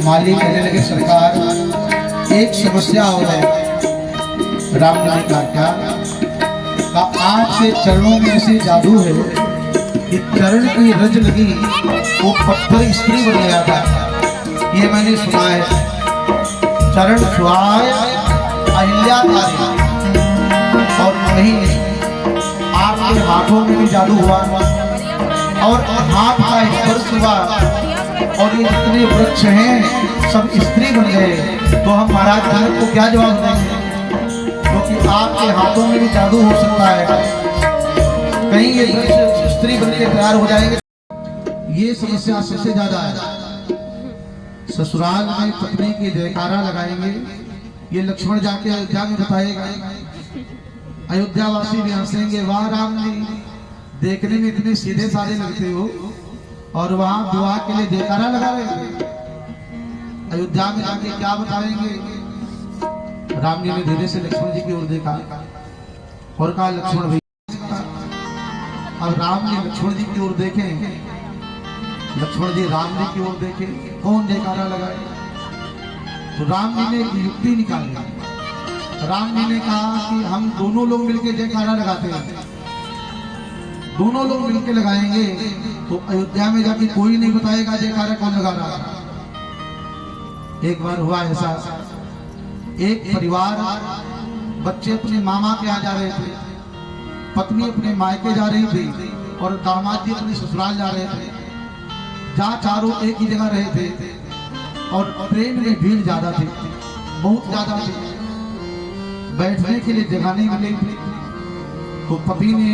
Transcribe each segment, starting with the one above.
माली कहने लगे सरकार एक समस्या हो है। राम ने कहा क्या? आपके चरणों में ऐसे जादू है कि चरण की रज लगी वो पत्थर स्त्री बन गया था। ये मैंने सुना है। चरण छुआए अहिल्या तारी और कहीं आपके हाथों में भी जादू हुआ और हाथ का स्पर्श हुआ और ये जितने वृक्ष हैं सब स्त्री बन गए। तो हम महाराज जनक को क्या जवाब देंगे? क्योंकि आपके हाथों में भी जादू हो सकता है। कहीं ये वृक्ष स्त्री बन के तैयार हो जाएंगे। ये समस्या सबसे ज्यादा है। ससुराल में पत्नी के जयकारा लगाएंगे। ये लक्ष्मण जाके अयोध्या में बताएगा। अयोध्यावासी भी हंसेंगे, वाह राम जी, देखने में इतने सीधे साधे लगते हो और वहां विवाह के लिए जयकारा लगा रहे हैं। अयोध्या में जाके क्या बताएंगे? राम जी ने धीरे से लक्ष्मण जी की ओर देखा और कहा, लक्ष्मण भैया। अब राम जी लक्ष्मण जी की ओर देखें, लक्ष्मण जी राम जी की ओर देखे, कौन जयकारा लगाए? तो राम जी ने एक युक्ति निकाली। राम जी ने कहा कि हम दोनों लोग मिलकर जयकारा लगाते हैं। दोनों लोग मिलकर लगाएंगे तो अयोध्या में जाके कोई नहीं बताएगा जयकारा कौन लगा रहा है। एक बार हुआ ऐसा, एक परिवार, बच्चे अपने मामा के यहाँ जा रहे थे, पत्नी अपने मायके जा रही थी और दामाद जी अपने ससुराल जा रहे थे। जहाँ चारों एक ही जगह रहे थे और ट्रेन में भीड़ ज्यादा थी, बहुत ज्यादा थी। बैठने के लिए जगह नहीं मिली थी। तो पति ने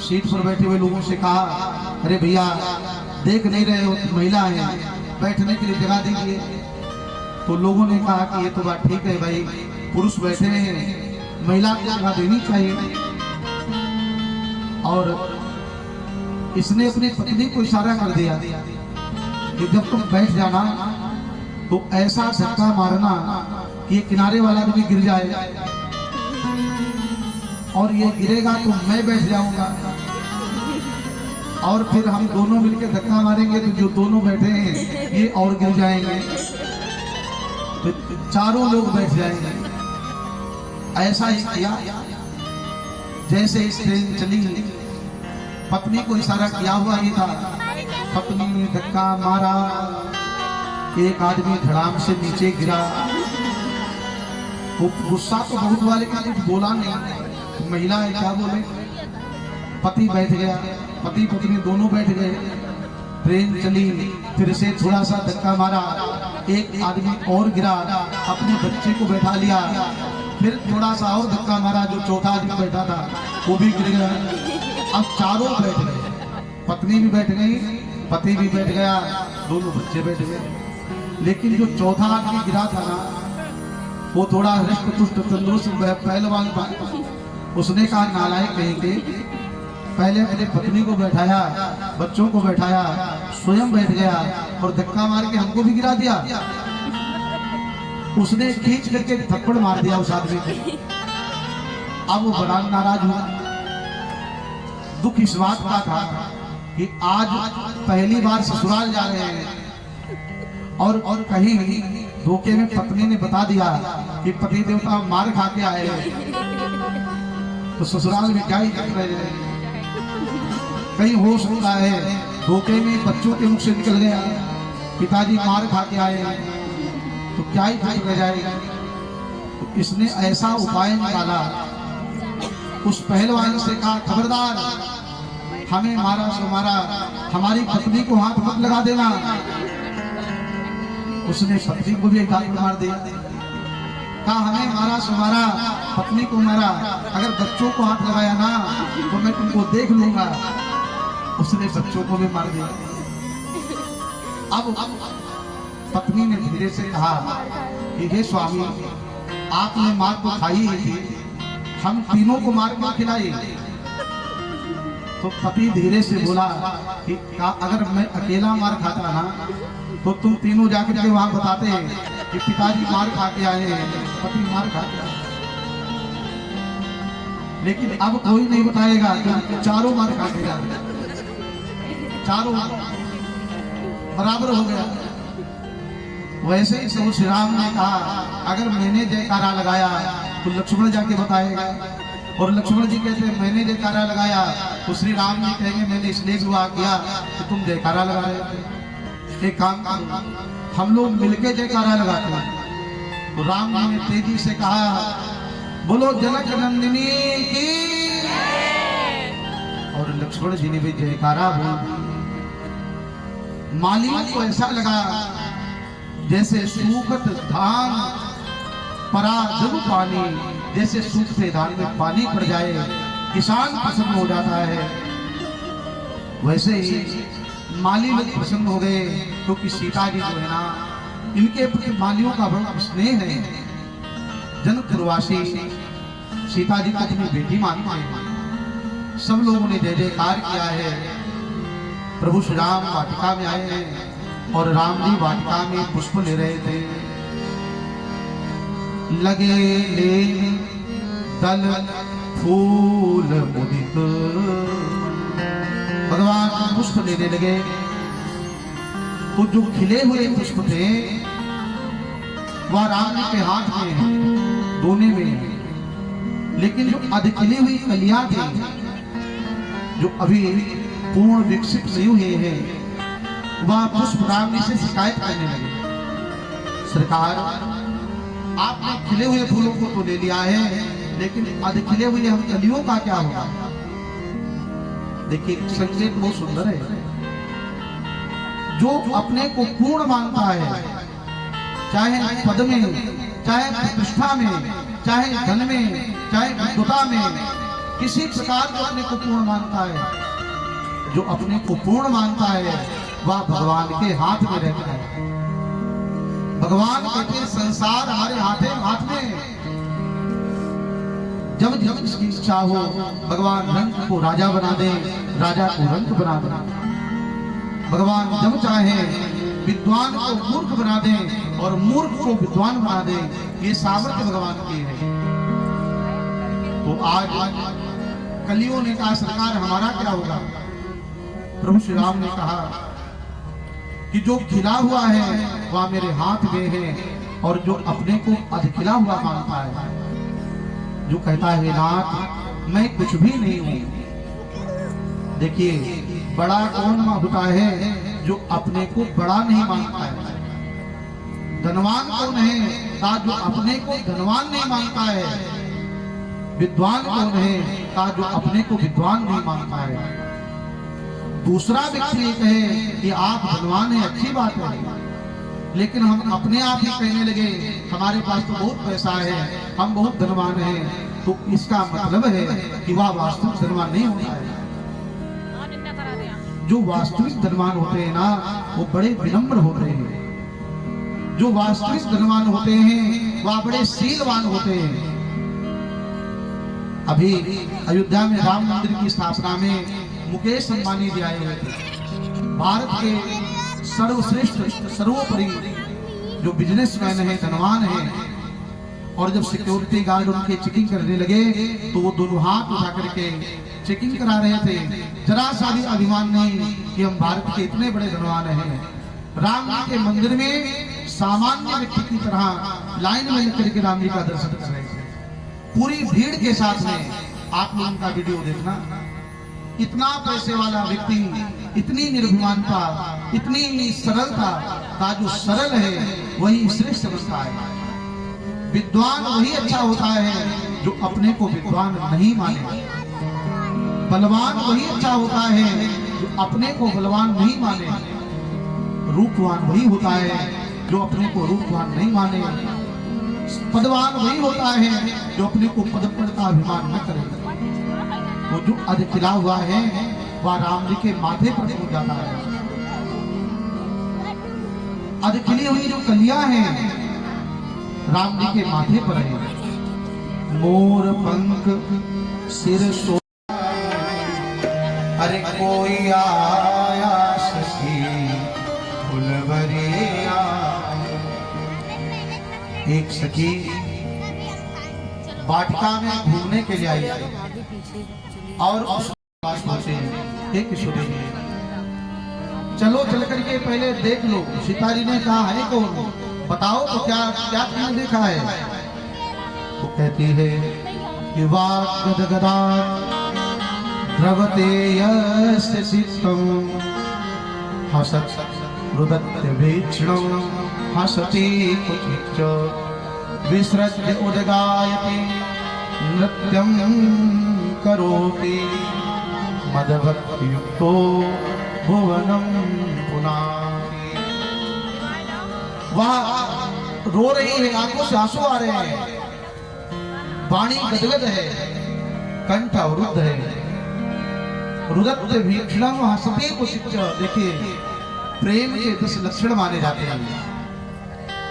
सीट पर बैठे हुए लोगों से कहा, अरे भैया देख नहीं रहे हो महिला है, बैठने के लिए जगह दीजिए। तो लोगों ने कहा कि ये तो बात ठीक है भाई, पुरुष बैठे हैं, महिला को जगह देनी चाहिए। और इसने अपनी पत्नी को इशारा कर दिया कि जब तुम बैठ जाना तो ऐसा धक्का मारना कि ये किनारे वाला भी गिर जाए और ये गिरेगा तो मैं बैठ जाऊंगा और फिर हम दोनों मिलकर धक्का मारेंगे तो जो दोनों बैठे हैं ये और गिर जाएंगे, तो चारों लोग बैठ जाएंगे। ऐसा ही किया। जैसे ही ट्रेन चली, पत्नी को इशारा किया हुआ ही था, पत्नी ने धक्का मारा, एक आदमी धड़ाम से नीचे गिरा। वो गुस्सा तो बहुत हुआ लेकिन कुछ बोला नहीं। महिला है क्या बोले? पति बैठ गया, पति पत्नी दोनों बैठ गए। ट्रेन चली, फिर से थोड़ा सा धक्का मारा, एक आदमी और गिरा, अपने बच्चे को बैठा लिया, फिर थोड़ा सा और धक्का मारा, जो चौथा आदमी बैठा था वो भी गिर गया। अब चारों बैठ गए, पत्नी भी बैठ गई, पति भी बैठ गया, दोनों बच्चे बैठ गए। लेकिन जो चौथा आदमी गिरा था ना, वो थोड़ा हृष्ट पुष्ट तंदुरुस्त पहलवान था। उसने कहा, नालायक कहीं के, पहले अपने पत्नी को बैठाया, बच्चों को बैठाया, स्वयं बैठ गया और धक्का मार के हमको भी गिरा दिया। उसने खींच करके थप्पड़ मार दिया उस आदमी को। अब वो बड़ा नाराज हुआ। दुख इस बात का था कि आज पहली बार ससुराल जा रहे हैं और कहीं धोखे में पत्नी ने बता दिया कि पति देवता मार खा के आए हैं, तो ससुराल में क्या ही कर रहे हैं। कहीं हो सकता है धोखे में बच्चों के मुख से निकल गया पिताजी मार खा के आए हैं, तो क्या ही ठीक रह जाएगा। तो इसने ऐसा उपाय निकाला, उस पहलवान से कहा, खबरदार, हमें मारा सो मारा, हमारी पत्नी को हाथ मत लगा देना। उसने पत्नी को भी एक डांट मार दिया। कहा, हमें मारा सो मारा, पत्नी को मारा, अगर बच्चों को हाथ लगाया ना तो मैं तुमको देख लूंगा। उसने बच्चों को भी मार दिया। अब पत्नी ने धीरे से कहा कि हे स्वामी, आपने मार तो खाई ही थी, हम तीनों को मार के खिलाई। तो पति धीरे से बोला कि अगर मैं अकेला मार खाता ना तो तुम तीनों जाकर के वहां बताते कि पिताजी मार खा के आए हैं, पति मार खा के आए। लेकिन अब कोई नहीं बताएगा कि चारों मार खा के आए, चारों। बराबर हो गया। वैसे ही प्रभु श्री राम ने कहा अगर मैंने जयकारा लगाया तो लक्ष्मण जाके बताएगा, और लक्ष्मण जी कहते हैं मैंने जयकारा लगाया तो श्री राम जी कहेंगे मैंने इसलिए विवाह किया कि तुम जयकारा लगा रहे थे। एक काम करो, हम लोग मिलके जयकारा लगाते हैं। तो राम जी ने तेजी से कहा बोलो जनक नंदिनी की, और लक्ष्मण जी ने भी जयकारा बोल। मालियों को ऐसा लगा जैसे सूखत धान परा जब पानी, जैसे सूखते धान में पानी पड़ जाए किसान प्रसन्न हो जाता है, वैसे ही माली लोग प्रसन्न हो गए क्योंकि सीता जी जो है ना इनके प्रति मालियों का बड़ा स्नेह है। जनकपुरवासी सीता जी को अपनी बेटी मानते हैं। सब लोगों ने जय जयकार किया है। प्रभु श्री राम वाटिका में आए हैं और राम जी वाटिका में पुष्प ले रहे थे। लगे लेन दल फूल मुदित, भगवान पुष्प लेने लगे तो जो खिले हुए पुष्प थे वह राम जी के हाथ में दोने में, लेकिन जो अधखिली हुई कलियां थी जो अभी पूर्ण विकसित नहीं हुए हैं वह पुष्प राम जी से शिकायत करने लगे। सरकार आपने खिले हुए फूलों को तो ले लिया है, लेकिन अधखिले हुए हम कलियों का क्या होगा? देखिए संकेत बहुत सुंदर है। जो अपने को पूर्ण मानता है, चाहे पद में, चाहे प्रतिष्ठा में, चाहे धन में, चाहे विद्वता में, किसी प्रकार जो अपने को पूर्ण मानता है, जो अपने को पूर्ण मानता है वह भगवान के हाथ में रहता है। भगवान कहते संसार हमारे हाथ में, जब जब इसकी इच्छा हो भगवान रंग को राजा बना दे, राजा को रंग बना दे। भगवान जब चाहे विद्वान को मूर्ख बना दे और मूर्ख को विद्वान बना दे, ये सामर्थ्य भगवान की है। तो आज कलियों ने कहा सरकार हमारा क्या होगा? प्रभु श्री राम ने कहा कि जो खिला हुआ है वह मेरे हाथ में है, और जो अपने को अधखिला हुआ मानता है, जो कहता है नाथ मैं कुछ भी नहीं हूं। देखिए बड़ा कौन होता है? जो अपने को बड़ा नहीं मानता है। धनवान कौन है? जो अपने को धनवान नहीं मानता है। विद्वान कौन है? जो अपने को विद्वान नहीं मानता है। दूसरा व्यक्ति ये कहे कि आप धनवान हैं, अच्छी बात है, लेकिन हम अपने आप ही कहने लगे हमारे पास तो बहुत पैसा है, हम बहुत धनवान हैं, तो इसका मतलब है कि वह वास्तविक धनवान नहीं होता है। जो वास्तविक धनवान होते हैं ना वो बड़े विनम्र होते हैं। जो वास्तविक धनवान होते हैं वह बड़े शीलवान होते हैं। अभी अयोध्या में राम मंदिर की स्थापना में मुकेश अंबानी जी आए हुए थे। भारत के सर्वश्रेष्ठ सर्वोपरि जो बिजनेसमैन है, धनवान है, और जब सिक्योरिटी गार्ड उनके चेकिंग करने लगे तो वो दोनों हाथ उठा करके चेकिंग करा रहे थे। जरा सा भी अभिमान नहीं कि हम भारत के इतने बड़े धनवान हैं। राम जी के मंदिर में सामान्य व्यक्ति की तरह लाइन में लेकर के राम जी का दर्शन कर रहे थे, पूरी भीड़ के साथ में। आप लोगों का वीडियो देखना, इतना पैसे वाला व्यक्ति, इतनी निर्भिमानता, इतनी सरलता का जो सरल है वही श्रेष्ठ बनता है। विद्वान वही अच्छा होता है जो अपने को विद्वान नहीं माने। बलवान वही अच्छा होता है जो अपने को बलवान नहीं माने। रूपवान वही होता है जो अपने को रूपवान नहीं माने। पदवान वही होता है जो अपने को पद का अभिमान न करे। वो जो अधखिला हुआ है वह राम जी के माथे पर हो जाता है। अधखिली हुई जो कलियां हैं राम जी के माथे पर है। मोर पंख सिर सो, अरे कोई आया सखी फुलवरिया। एक सखी वाटिका में घूमने के लिए आई और उस पास पहुंचे एक किशोरी चलो चल करके पहले देख लो। सीता जी ने कहा है कौन, बताओ तो क्या क्या तुमने देखा है। तो कहती है कि वाक् गदगदा द्रवते यस्य चित्तम हसत् रुदत्य वीक्षणं हसति कुचिच्च विसृज्य उद्गायति नृत्यं करोति मदभक्तियुक्तो भुवनं पुनाति। वह रो रही है, आंखों से आंसू आ रहे हैं, वाणी गदगद है, कंठ अवरुद्ध है। रुदत्य वीक्षणं हसति कुचिच्च। देखिए प्रेम के 10 लक्षण माने जाते हैं।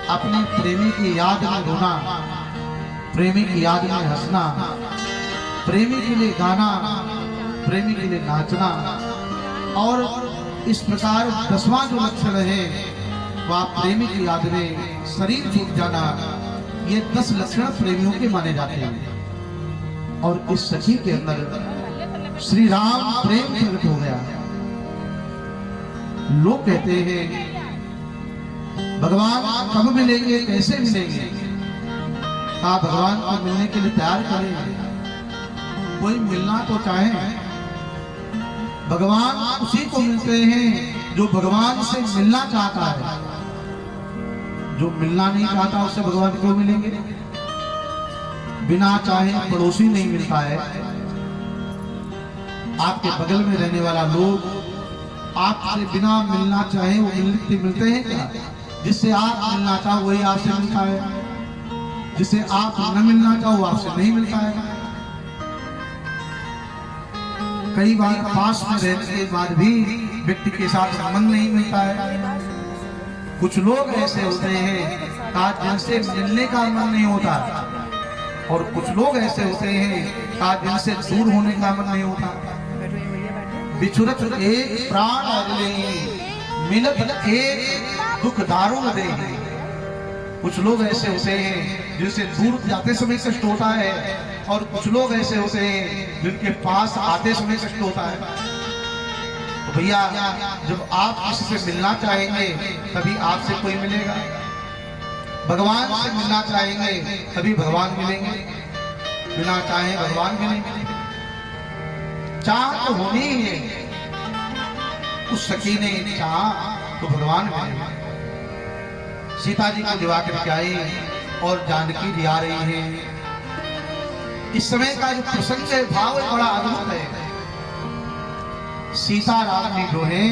अपने प्रेमी की याद में रोना, प्रेमी की याद में हंसना, प्रेमी के लिए गाना, प्रेमी के लिए नाचना, और इस प्रकार 10वां जो लक्षण है वह प्रेमी की याद में शरीर छूट जाना। ये 10 लक्षण प्रेमियों के माने जाते हैं। और इस सखी के अंदर श्री राम प्रेम प्रकट हो गया। लोग कहते हैं भगवान कब मिलेंगे, कैसे मिलेंगे। आप भगवान को मिलने के लिए तैयार करें। कोई मिलना तो चाहे, भगवान उसी को मिलते हैं जो भगवान से मिलना चाहता है। जो मिलना नहीं चाहता उससे भगवान क्यों मिलेंगे। बिना चाहे पड़ोसी नहीं मिलता है। आपके बगल में रहने वाला लोग आपसे बिना मिलना चाहे वो मिलते हैं क्या। जिससे आप मिलना चाहो वही आपसे मिलता है, जिसे आप न मिलना चाहो वो आपसे नहीं मिलता है। कई बार पास में रहने के बाद भी व्यक्ति के साथ संबंध नहीं मिलता है। कुछ लोग ऐसे होते हैं आज जिनसे मिलने का मन नहीं होता, और कुछ लोग ऐसे होते हैं आज जिनसे दूर होने का मन नहीं होता। बिछुरत एक प्राण अगले, मिलत एक दुख दारुण दे। कुछ लोग ऐसे होते हैं जिनसे दूर जाते समय कष्ट होता है, और कुछ लोग ऐसे होते हैं जिनके पास आते समय कष्ट होता है। तो भैया जब आप किसी से मिलना चाहेंगे तभी आपसे कोई मिलेगा। भगवान से मिलना चाहेंगे तभी भगवान मिलेंगे, बिना चाहे भगवान भी नहीं मिलेंगे। चाह तो होनी ही है। उस सखी ने चाह तो भगवान मिलेंगे। सीता जी को दिवा करके आई और जानकी जी आ रही है। इस समय का जो प्रसंग है भाव बड़ा अद्भुत है। सीता राम जी जो है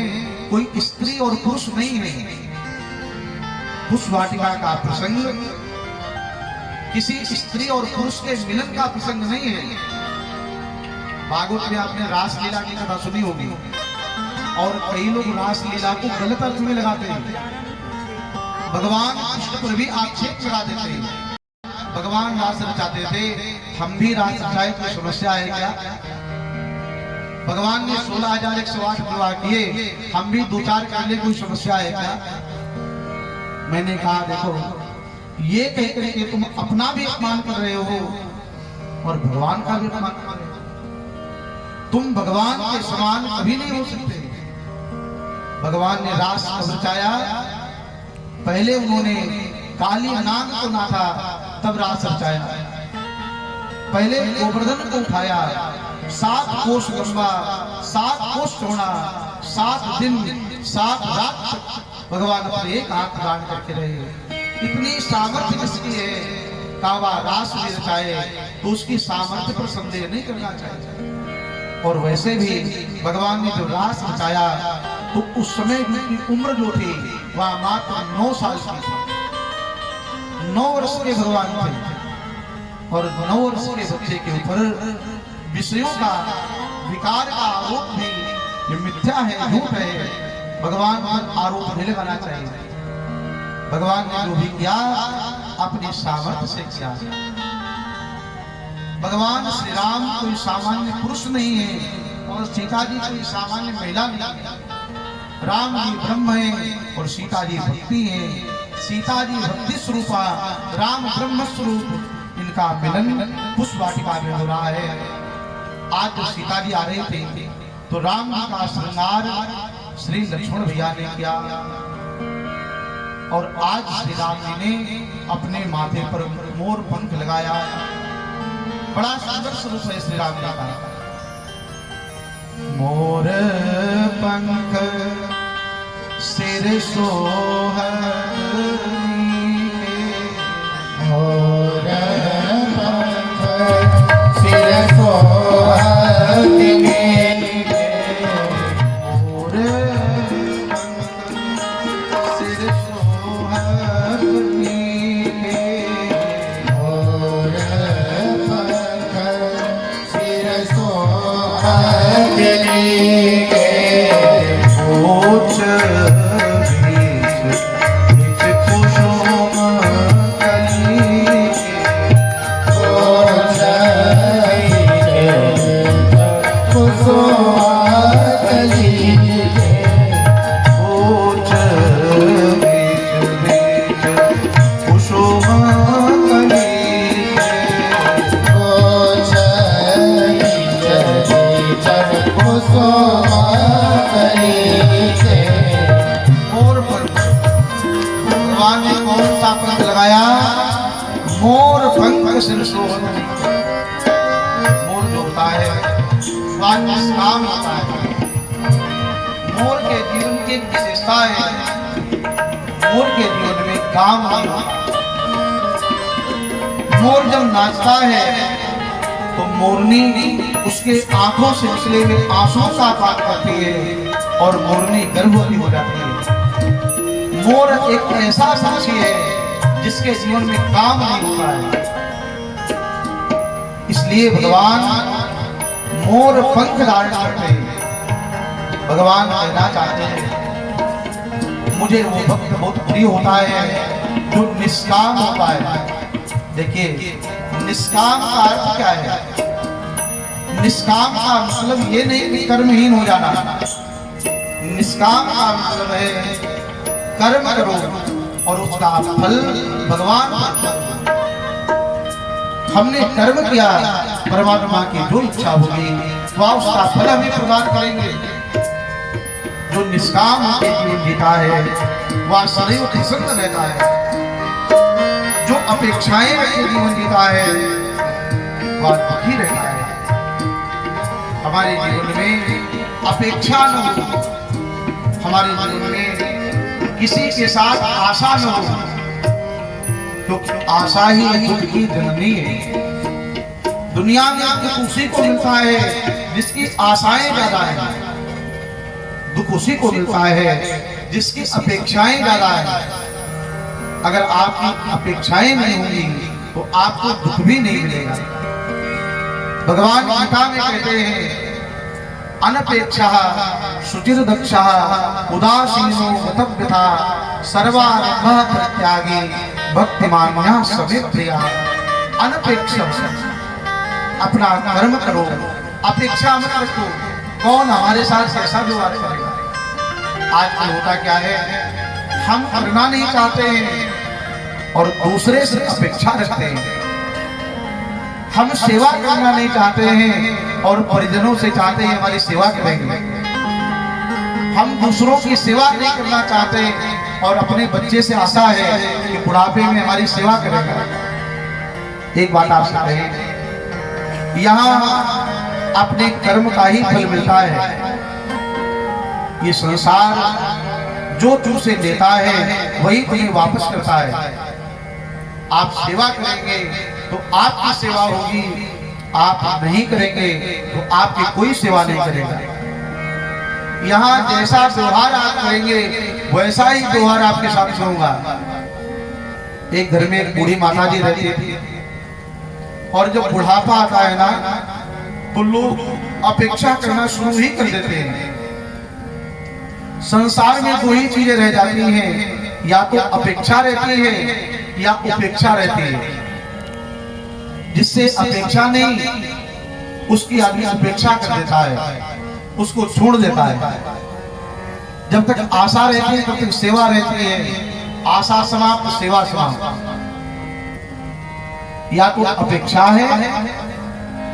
कोई स्त्री और पुरुष नहीं है। पुष्प वाटिका का प्रसंग किसी स्त्री और पुरुष के मिलन का प्रसंग नहीं है। भागवत में आपने रासलीला की कथा सुनी होगी, और कई लोग रासलीला को गलत अर्थ में लगाते हैं। भगवान कृष्ण पर भी आक्षेप लगा देते हैं। भगवान रास रचाते थे, हम भी रास रचाए, कोई समस्या है क्या। भगवान ने 16,108 विवाह किए, हम भी 2-4 कर ले, कोई समस्या है क्या। मैंने कहा देखो ये कह करके तुम अपना भी अपमान कर रहे हो और भगवान का भी अपमान कर रहे हो। तुम भगवान के समान कभी नहीं हो सकते। भगवान ने रास कब रचाया, पहले उन्होंने काली अनाग को नाथा तब रास रचाया। पहले गोवर्धन को उठाया, 7 कोस लंबा, 7 कोस चौड़ा, 7 दिन 7 रात भगवान अपने एक हाथ दान करके रहे। इतनी सामर्थ्य जिसकी है कावा रास भी रचाए तो उसकी सामर्थ्य पर संदेह नहीं करना चाहिए। और वैसे भी भगवान ने जो रास रचाया तो उस समय की उम्र जो थी वह मात्र 9 साल की थी। 9 वर्ष के भगवान थे, और 9 वर्ष के बच्चे के ऊपर विषयों का विकार का आरोप भी ये मिथ्या है, झूठ है। भगवान पर आरोप नहीं लगाना चाहिए। भगवान ने जो भी किया अपनी सामर्थ्य से किया। भगवान श्री राम कोई सामान्य पुरुष नहीं है और सीता जी कोई सामान्य महिला नहीं है। राम जी ब्रह्म है और सीता जी भक्ति है। सीता जी भक्ति स्वरूपा, राम ब्रह्म स्वरूप। इनका मिलन पुष्प वाटिका में हो रहा है। आज जो सीता जी आ रहे थे तो राम जी का श्रृंगार श्री लक्ष्मण भैया ने किया और आज श्री राम जी ने अपने माथे पर मोर पंख लगाया। बड़ा सुंदर स्वरूप है श्री राम जी का। मोर पंख सिर सोहनी, मोर पंख सिर सोहनी, मोर पंख सिर सोहनी, मोर पंख सिर सोहनी, ऊंच बीच कुसुम कली, ऊंच कुसुम कली, ऊंच बीच कुसुम कली, ऊंच कुसुम कली। मोर पंख भगवान ने कौन सा पंख लगाया? मोर पंख सिर सोहनी। मोर जो होता है भगवान निष्काम होता है। मोर के जीवन की विशेषता है, मोर के जीवन में काम नहीं होता। मोर जब नाचता है तो मोरनी उसके आंखों से निकले हुए आंसुओं का पान करती है और मोरनी गर्भवती हो जाती है। मोर एक ऐसा पक्षी है जिसके जीवन में काम नहीं होता है, इसलिए भगवान मोर पंख धारण करते हैं। भगवान कहना चाहते हैं मुझे वो भक्त बहुत प्रिय होता है जो निष्काम होता है। देखिए निष्काम का अर्थ क्या है? निष्काम का मतलब ये नहीं कि कर्महीन हो जाना। निष्काम का मतलब है कर्म करो और उसका फल भगवान को दो। हमने कर्म किया, परमात्मा की जो इच्छा होगी वह उसका फल हमें प्रदान करेंगे। जो निष्काम के जीवन जीता है वह सदैव प्रसन्न रहता है। जो अपेक्षाएं रखे जीवन जीता है वह दुखी रहता है। हमारे जीवन में अपेक्षा न हो, हमारे जीवन में किसी के साथ आशा न हो, क्योंकि आशा ही दुख की जननी है। दुनिया में दुख उसी को मिलता है जिसकी आशाएं ज्यादा है, दुख उसी को मिलता है जिसकी अपेक्षाएं ज्यादा है। अगर आपकी अपेक्षाएं नहीं होंगी तो आपको दुख भी नहीं मिलेगा। भगवान गीता में कहते हैं अनपेक्षा शुचिर दक्ष उदासीनो गतव्यथा सर्वारंभ परित्यागी भक्तिमान्या समे प्रिया। अनपेक्षा अपना कर्म करो, अपेक्षा मत रखो कौन हमारे साथ कैसा व्यवहार करेगा। आजकल होता क्या है, हम करना नहीं चाहते हैं और दूसरे से अपेक्षा रखते हैं। हम सेवा करना नहीं चाहते हैं और परिजनों से चाहते हैं हमारी सेवा करेंगे। हम दूसरों की सेवा नहीं करना चाहते और अपने बच्चे से आशा है कि बुढ़ापे में हमारी सेवा करेगा। एक बात आपसे कहें, यहाँ अपने कर्म का ही फल मिलता है। ये संसार जो तुमसे लेता है वही तुम्हें वापस करता है। आप सेवा करेंगे तो आपकी सेवा होगी, आप नहीं करेंगे तो आपकी कोई सेवा नहीं करेगा। यहाँ जैसा व्यवहार आप करेंगे वैसा ही व्यवहार आपके साथ होगा। एक घर में एक बूढ़ी माता जी रहती थी और जब बुढ़ापा आता है ना तो लोग अपेक्षा करना शुरू ही कर देते हैं। संसार में दो ही चीजें रह जाती हैं, या तो अपेक्षा रहती है या उपेक्षा रहती है। जिससे अपेक्षा नहीं उसकी आदमी उपेक्षा कर देता है, उसको छोड़ देता है। जब तक आशा रहती है तब तक सेवा रहती है। आशा समाप्त, सेवा समाप्त। या तो अपेक्षा है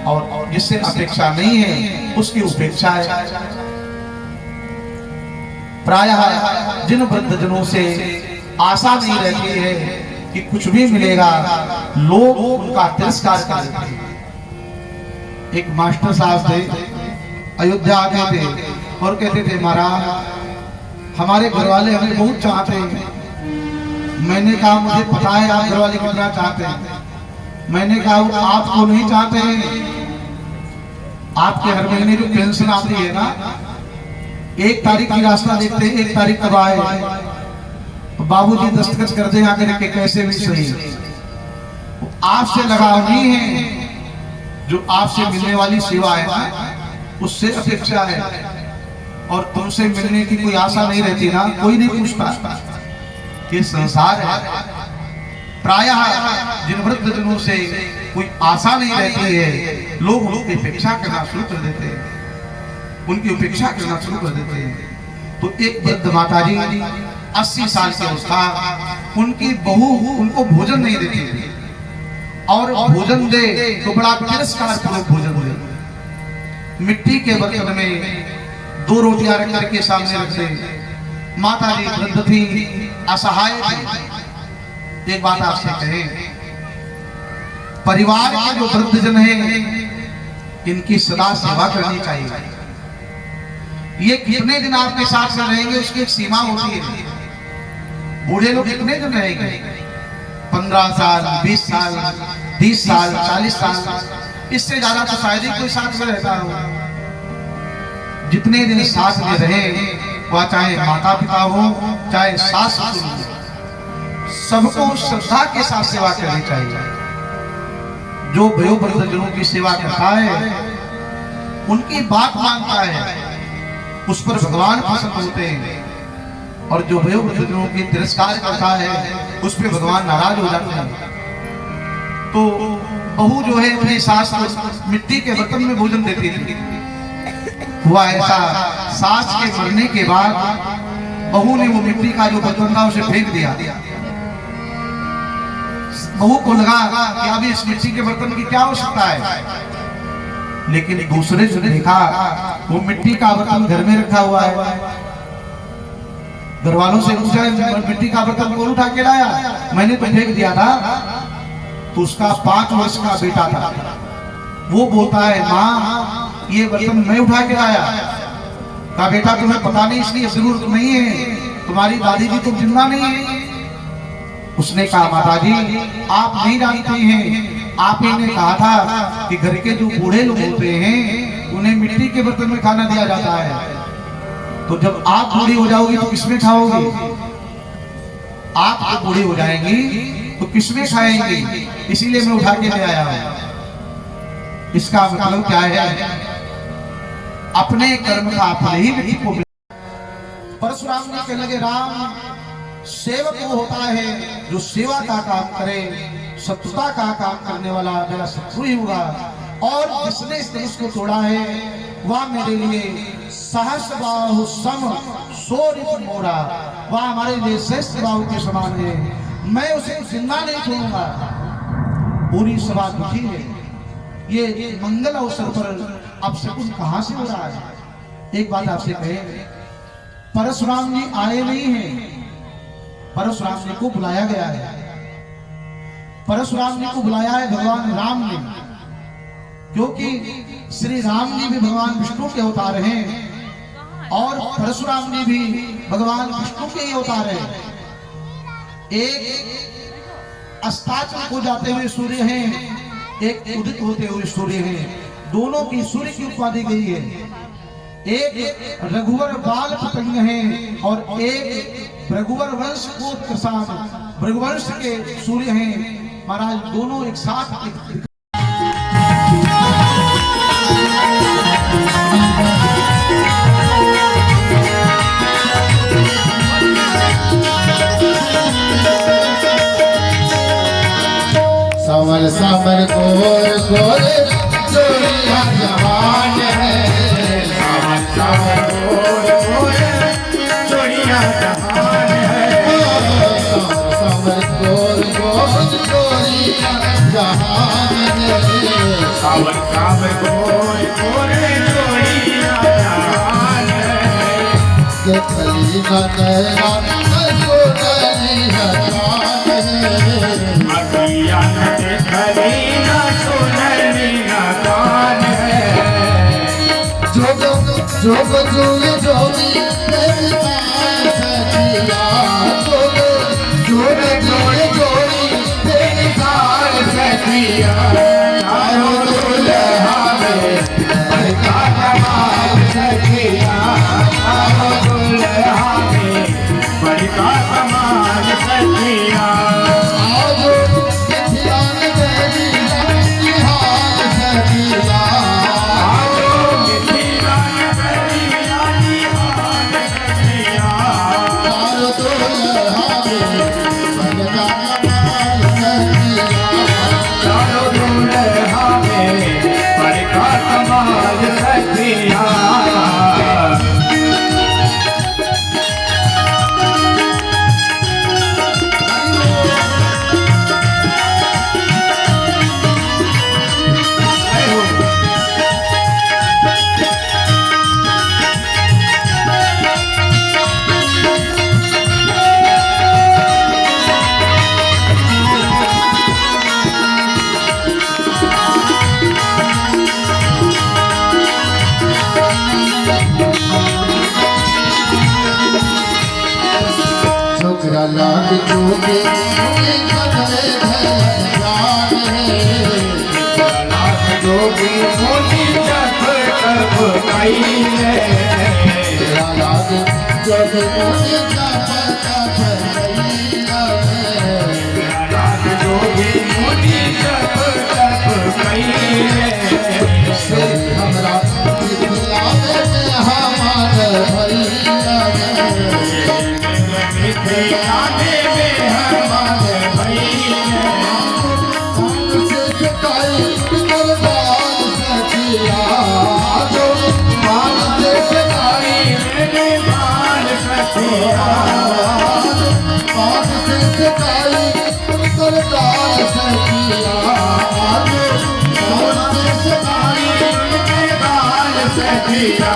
और जिससे अपेक्षा नहीं है उसकी उपेक्षा है। प्रायः जिन वृद्धजनों से आशा नहीं रहती है कि कुछ भी मिलेगा, लोग उनका तिरस्कार कर देते हैं। एक मास्टर साहब थे, अयोध्या आते थे और कहते थे महाराज हमारे घर वाले हमें बहुत चाहते हैं। मैंने कहा मुझे पता है आप घर वाले कितना चाहते हैं। मैंने कहा वो आपको नहीं चाहते हैं, आपके हर महीने जो पेंशन आती है ना, 1 तारीख की रास्ता देखते हैं 1 तारीख कब आए, बाबूजी दस्तखत कर दे आकर के कैसे भी सही। आपसे लगाव नहीं है, जो आपसे मिलने वाली सेवा है ना उससे अपेक्षा है, और तुमसे मिलने की कोई आशा नहीं रहती ना, कोई नहीं पूछता। ये संसार है। प्रायः जिन वृद्धजनों से कोई आशा नहीं रहती है, लोग उनकी अपेक्षा करना शुरू कर देते हैं, उनकी उपेक्षा करना शुरू कर देते हैं। तो एक वृद्ध माता जी 80 साल की अवस्था, उनकी बहू उनको भोजन नहीं देती थी, और भोजन दे तो बड़ा तिरस्कार पूर्वक भोजन दे। मिट्टी के बर्तन में 2 रोटियां रख करके सामने रख दे। माता जी वृद्ध थी, असहाय थी। एक बात आपसे कहें, परिवार के जो वृद्धजन हैं इनकी सदा सेवा करनी चाहिए। ये कितने दिन आपके साथ में रहेंगे उसकी एक सीमा होती है। बूढ़े लोग कितने दिन रहेंगे? 15 साल, 20 साल, 30 साल, 40 साल, इससे ज्यादा तो शायद ही कोई साथ में रहता हो। जितने दिन साथ में रहे, वह चाहे माता पिता हो, चाहे सास ससुर हो, सबको श्रद्धा के साथ सेवा करनी चाहिए। जो वयोवृद्धजनों की सेवा करता है, उनकी बात मानता है, उस पर भगवान प्रसन्न होते हैं, और जो वयोवृद्धजनों की तिरस्कार करता है, उस पर भगवान नाराज हो जाते हैं। तो बहू जो है अपनी सास को मिट्टी के बर्तन में भोजन देती थी। हुआ ऐसा, सास के मरने के बाद बहू ने वो मिट्टी का जो बर्तन था उसे फेंक दिया। बहू को लगा कि अभी इस मिट्टी के बर्तन की क्या आवश्यकता है, लेकिन दूसरे से देखा वो मिट्टी का बर्तन घर में रखा हुआ है। घर वालों से पूछा मिट्टी का बर्तन कौन उठा के लाया? मैंने तो फेंक दिया था। तो उसका 5 वर्ष का बेटा था, वो बोलता है माँ ये बर्तन मैं उठा के लाया। कहा बेटा तुम्हें पता नहीं इसलिए जरूरत नहीं है, तुम्हारी दादी जी तो जिंदा नहीं है। उसने कहा माता जी आप नहीं जानती हैं, आप ही ने कहा था कि घर के जो बूढ़े लोग होते हैं उन्हें मिट्टी के बर्तन में खाना दिया जाता है। तो जब आप बूढ़ी हो जाओगी तो किसमें खाओगी? आप तो बूढ़ी हो जाएंगी तो किसमें खाएंगी? इसीलिए मैं उठा के ले आया हूं। इसका मतलब क्या है? अपने कर्म का अपने ही व्यक्ति को। परशुराम जी कहने लगे राम, सेवक वो होता है जो सेवा का काम करे, शत्रुता का काम करने वाला मेरा शत्रु ही होगा, और जिसने इस धनुष को तोड़ा है वह मेरे लिए सहस्र बाहु सम सोरित मोरा, वह हमारे लिए श्रेष्ठ बाहु के समान है। मैं उसे जिंदा नहीं छोड़ूंगा। पूरी सभा दुखी है। ये मंगल अवसर पर अब शकुन कहां से हो रहा है? एक बात आपसे कहे, परशुराम जी आए नहीं हैं, परशुराम जी को बुलाया गया है। परशुराम जी को बुलाया है भगवान राम ने, क्योंकि श्री राम जी भी भगवान विष्णु के अवतार हैं, और परशुराम जी भी भगवान विष्णु के ही अवतार हैं। एक अस्ताचल को जाते हुए सूर्य हैं, एक उदित होते हुए सूर्य हैं। दोनों की सूर्य की उपाधि गई है। एक रघुवर बाल पतंग हैं और एक रघुवर वंश को किसान रघुवंश के सूर्य हैं। महाराज दोनों एक साथ समर समर गोर गोर जोड़िया जवान है। समर समर गोर गोर जोड़िया जवान है। समर गोर गोर जोड़िया जवान है। समर समर गोर गोर जोड़िया जवान है। देखली न नैना सोनली हजान है अखियाँ न देखली न सुनली न कान है जोग जोग जुए जोगी तेरी तार सखिया जोग जोग जुए जोगी तेरी तार सखिया चारों दुल्हा में बड़का कमाल सखिया चारों दुल्हा में बड़का कमाल सखिया आजो ध्यान देवी लाली हाल सखिया आजो मिथिला नगरी लाली हाल सखिया चारों दुल्हा में बड़का कमाल सखिया चारों दुल्हा में बड़का कमाल सखिया छोकरा लाग जोगे कमरे भैयान है लाख जोगी मोती जप तप कईले तेरा लाग जोगे मोटे का पता भैया है लाख जोगी मोती जप तप कईले से हमरा दिलावे में हमार भैया है मिथिला में हमारे भैया से सकाई करदान सखिया जो मान से सकाई मेरे बाल सखिया मान से सकाई करदान सखिया जो मान से सकाई मेरे बाल सखिया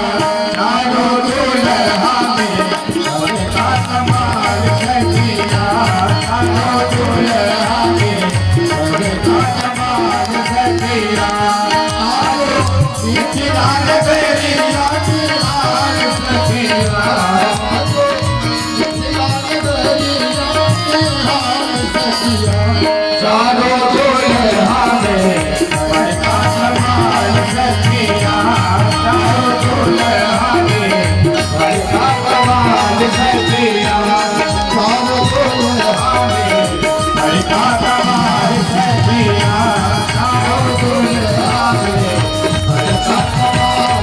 चारों दुल्हा में बड़का कमाल सखिया चारों दुल्हा में बड़का कमाल सखिया मिथिला नगरी लाली हाल सखिया चारों दुल्हा में बड़का कमाल सखिया चारों दुल्हा में बड़का कमाल सखिया चारों दुल्हा में बड़का कमाल सखिया चारों दुल्हा में बड़का कमाल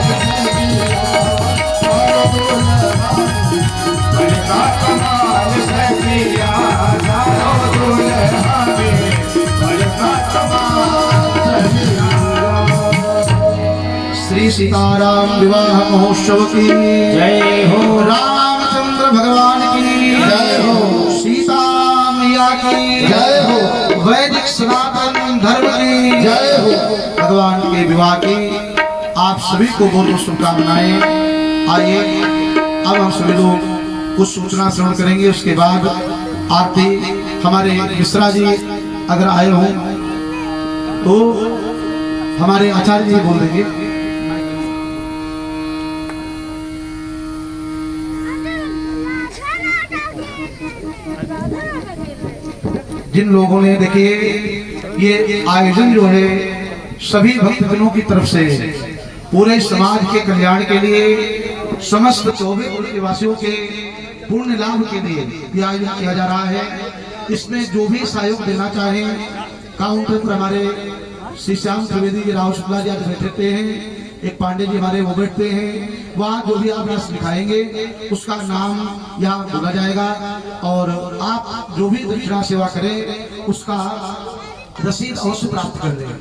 सखिया चारों दुल्हा में बड़का कमाल सखिया चारों दुल्हा में बड़का कमाल सखिया। श्री सीताराम विवाह महोत्सव की जय हो रामचंद्र भगवान की जय हो। सीता मैया की जय हो। वैदिक सनातन धर्म की जय हो। भगवान के विवाह की आप सभी को बहुत बहुत शुभकामनाएं। आइए अब हम सभी लोग कुछ सूचना श्रवण करेंगे, उसके बाद आरती हमारे मिश्रा जी अगर आए हों तो हमारे आचार्य जी बोल देंगे। जिन लोगों ने देखिए ये आयोजन जो है सभी भक्तजनों की तरफ से पूरे समाज के कल्याण के लिए समस्त 24 निवासियों के पूर्ण लाभ के लिए यह आयोजन किया जा रहा है। इसमें जो भी सहयोग देना चाहें काउंटर पर हमारे श्री श्याम त्रिवेदी जी, राहुल शुक्ला जी आज बैठते हैं, एक पांडे जी हमारे वो बैठते हैं। वहाँ जो भी आप रस लिखाएंगे उसका नाम यहाँ बोला जाएगा और आप जो भी दक्षिणा सेवा करें उसका रसीद अवश्य प्राप्त कर लें।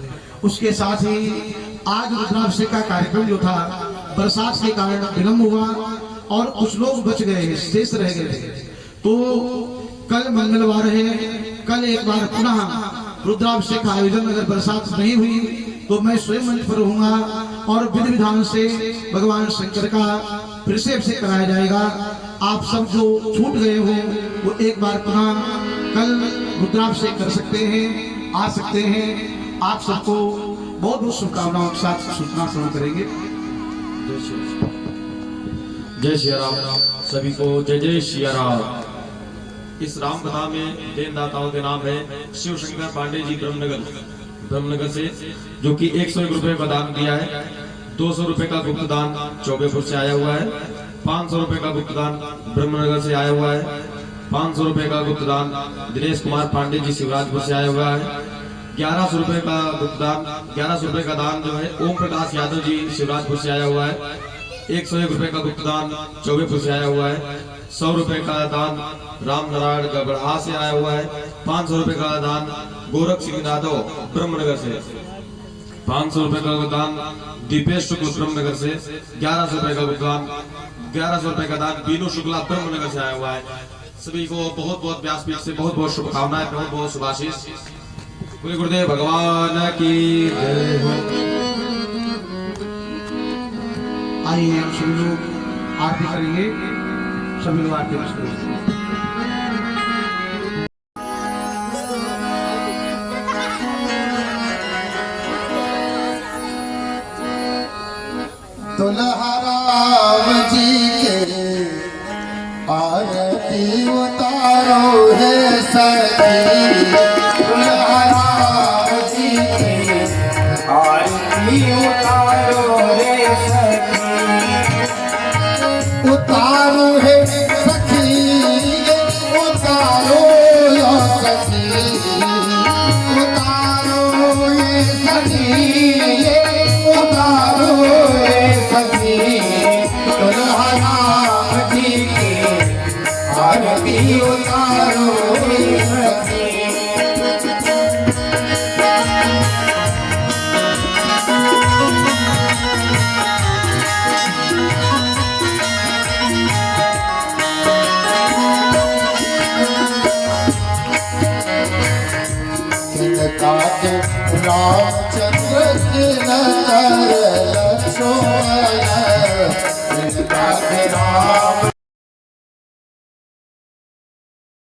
उसके साथ ही आज रुद्राभिषेक का कार्यक्रम जो था बरसात के कारण विलम्ब हुआ और कुछ लोग बच गए, शेष रह गए थे, तो कल मंगलवार है, कल एक बार पुनः रुद्राभिषेक का आयोजन अगर बरसात नहीं हुई तो मैं स्वयं मंच पर रहूंगा और विधि विधान से भगवान शंकर का फिर से अभिषेक कराया जाएगा। आप सब जो छूट गए हो वो एक बार पुनः कल रुद्राभिषेक कर सकते हैं, आ सकते हैं। आप सबको बहुत बहुत शुभकामनाओं के साथ सूचना श्रवण करेंगे। जय श्री राम। सभी को जय जय श्री राम। इस राम कथा में देनदाताओं के नाम है शिव शंकर पांडे जी ब्रह्मनगर से, जो कि 101 रुपए का दान दिया है। 200 रुपए का गुप्त दान चौबेपुर से आया हुआ है। 500 रुपए का गुप्त दान ब्रह्मनगर से आया हुआ है। 500 रुपए का गुप्त दान दिनेश कुमार पांडे जी शिवराजपुर से आया हुआ है। 1100 रुपए का गुप्त दान 1100 रुपए का दान जो है ओम प्रकाश यादव जी शिवराजपुर से आया हुआ है। 101 रुपए का गुप्त दान चौबेपुर से आया हुआ है। 100 रुपए का दान राम नारायण गढ़ा से आया हुआ है। 500 रुपए का दान गोरख सिंह यादव ब्रह्मनगर से। 500 रुपए का दान दीपेश शुक्ल ब्रह्मनगर से। 1100 रुपए का दान 1100 रुपए का दान बीनू शुक्ला ब्रह्मनगर से आया हुआ है। सभी को बहुत बहुत व्यासपीठ से बहुत बहुत शुभकामनाएं, बहुत बहुत शुभाशीष। बोले गुरुदेव भगवान की जय हो। आइए हम सभी लोग आरती करेंगे। सभी लोग आरती करेंगे। दुल्हा राम जी के आरती उतारो है सखी। दुल्हा राम जी के आरती उतारो रे सखी। उतारो है सखी, उतारो यो सखी। उतारो ये सखी, उतारो ये सखी। दुल्हा राम जी के आरती उतारो ये सखी। रामचंद्र